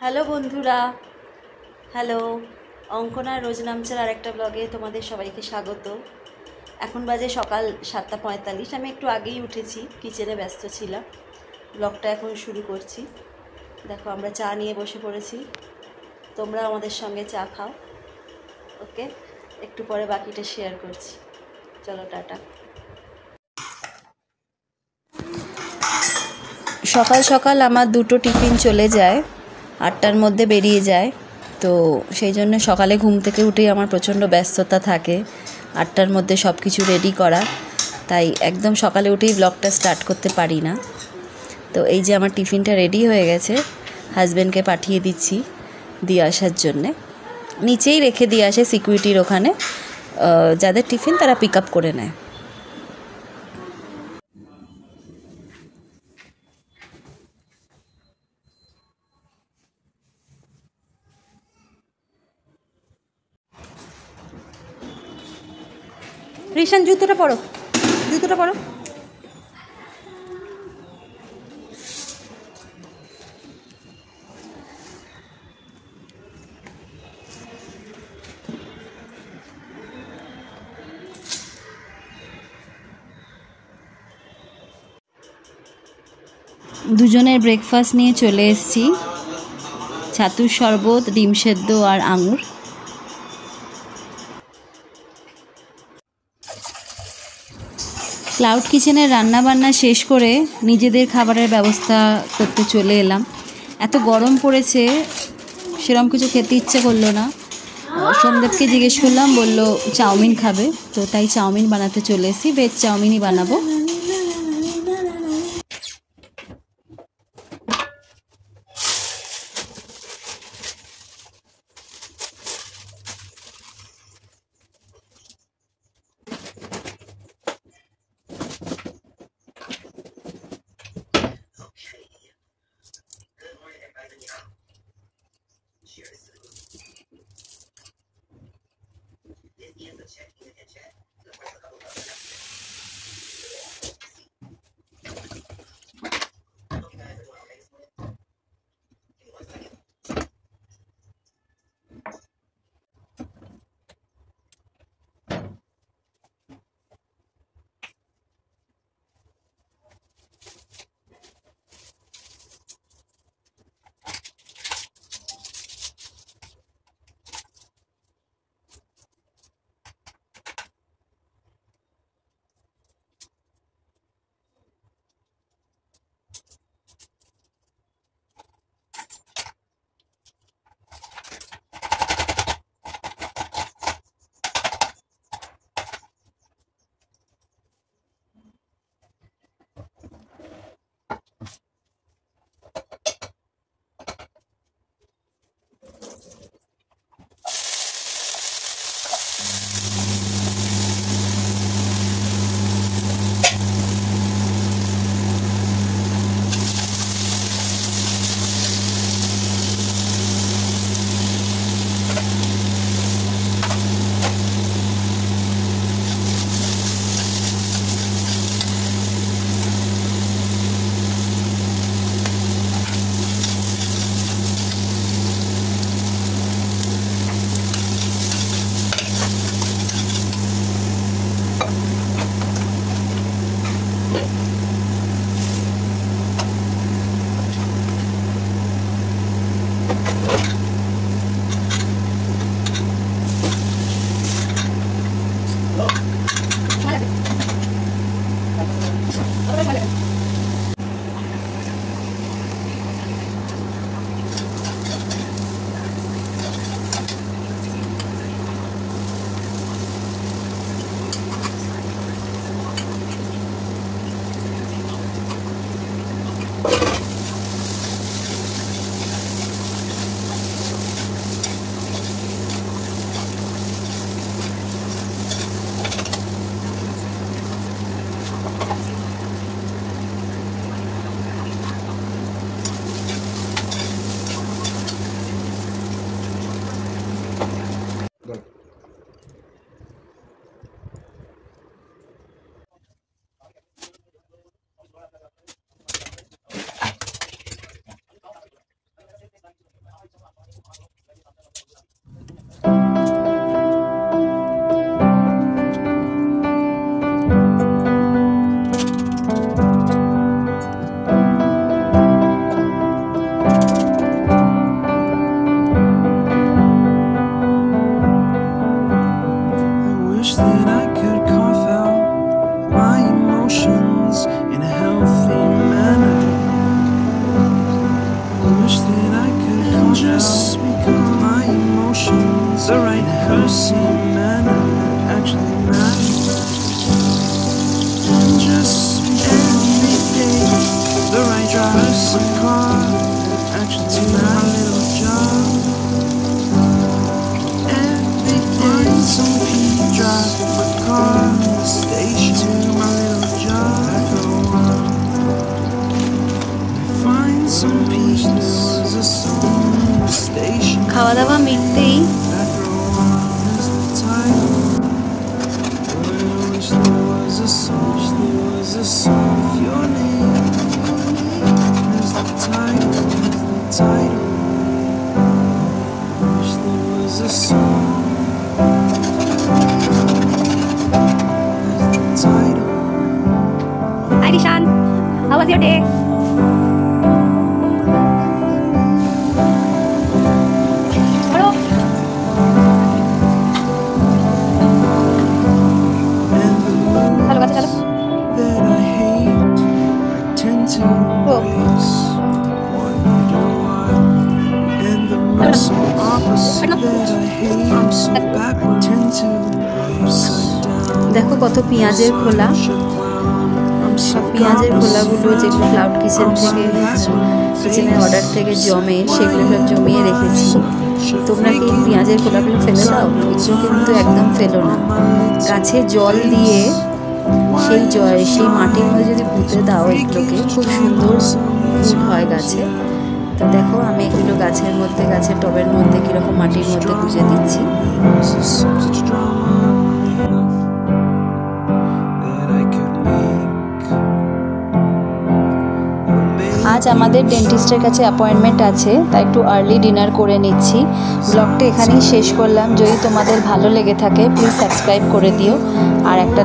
Hello বন্ধুরা, hello. অঙ্কনার রোজ নামচার আরেকটা ব্লগে তোমাদের সবাইকে স্বাগত। এখন বাজে সকাল 7:45। আমি একটু আগেই উঠেছি, কিচেনে ব্যস্ত ছিলাম। ব্লগটা এখন শুরু করছি। দেখো, আমরা চা নিয়ে বসে পড়েছি। তোমরা আমাদের সঙ্গে চা খাও, ওকে? একটু পরে বাকিটা শেয়ার করছি। চলো, টাটা। সকাল সকাল আমার দুটো টিফিন চলে যায়, 8টার মধ্যে বেরিয়ে যায়। তো সেই জন্য সকালে ঘুম থেকে উঠেই আমার প্রচণ্ড ব্যস্ততা থাকে, 8টার মধ্যে সব কিছু রেডি করা। তাই একদম সকালে উঠেই ব্লগটা স্টার্ট করতে পারি না। তো এই যে আমার টিফিনটা রেডি হয়ে গেছে, হাজব্যান্ডকে পাঠিয়ে দিচ্ছি দিয়ে আসার জন্যে। নিচেই রেখে দিয়ে আসে সিকিউরিটির ওখানে, যাদের টিফিন তারা পিক আপ করে নেয়। রিশান, জুতোটা পরো, জুতোটা পরো। দুজনের ব্রেকফাস্ট নিয়ে চলে এসেছি, ছাতুর শরবত, ডিম সেদ্ধ আর আঙুর। ক্লাউড কিচেনের রান্নাবান্না শেষ করে নিজেদের খাবারের ব্যবস্থা করতে চলে এলাম। এত গরম পড়েছে, সেরকম কিছু খেতে ইচ্ছে করলো না। সোমদেবকে জিজ্ঞেস করলাম, বলল চাউমিন খাবে, তো তাই চাউমিন বানাতে চলে এসেছি। ভেজ চাউমিনই বানাবো। just become my emotions, the right person, man, actually matters. Just every day, the right person, car, actually to my little job. Everything, some people drive my car to the station to my little job. After a while, I find some peace. There was a song in the station. খাওয়া দাওয়া মিটতেই After a while, there's the title. I wish there was a song. There was a song with your name. There's the title. There's the title. I wish there was a song. There's the title. Hi Dishan, how was your day? Hello. And the Hello, bacha chalo. that I hate, I tend to embrace. Wonder why. And the mood so opposite that I hate, I'm so backward. Tend to embrace. দেখো কত পেঁয়াজের খোলা, সব পেঁয়াজের খোলাগুলো যেগুলো cloud kitchen থেকে কিচেনের order থেকে জমে সেগুলো সব জমিয়ে রেখেছি। তোমরা কি এই পেঁয়াজের খোলাগুলো ফেলে দাও? এগুলো কিন্তু একদম ফেলো না। গাছে জল দিয়ে সেই মাটির মধ্যে যদি পুঁতে দাও এগুলোকে, খুব সুন্দর ফুল হয় গাছে। তো দেখো আমি এগুলো গাছের মধ্যে, গাছের টবের মধ্যে কীরকম মাটির মধ্যে গুঁজে দিচ্ছি। আজ আমাদের ডেন্টিস্টের কাছে অ্যাপয়েন্টমেন্ট আছে, তাই একটু আর্লি ডিনার করে নিচ্ছি। ব্লগটা এখানেই শেষ করলাম। যদি তোমাদের ভালো লেগে থাকে প্লিজ সাবস্ক্রাইব করে দিও আর একটা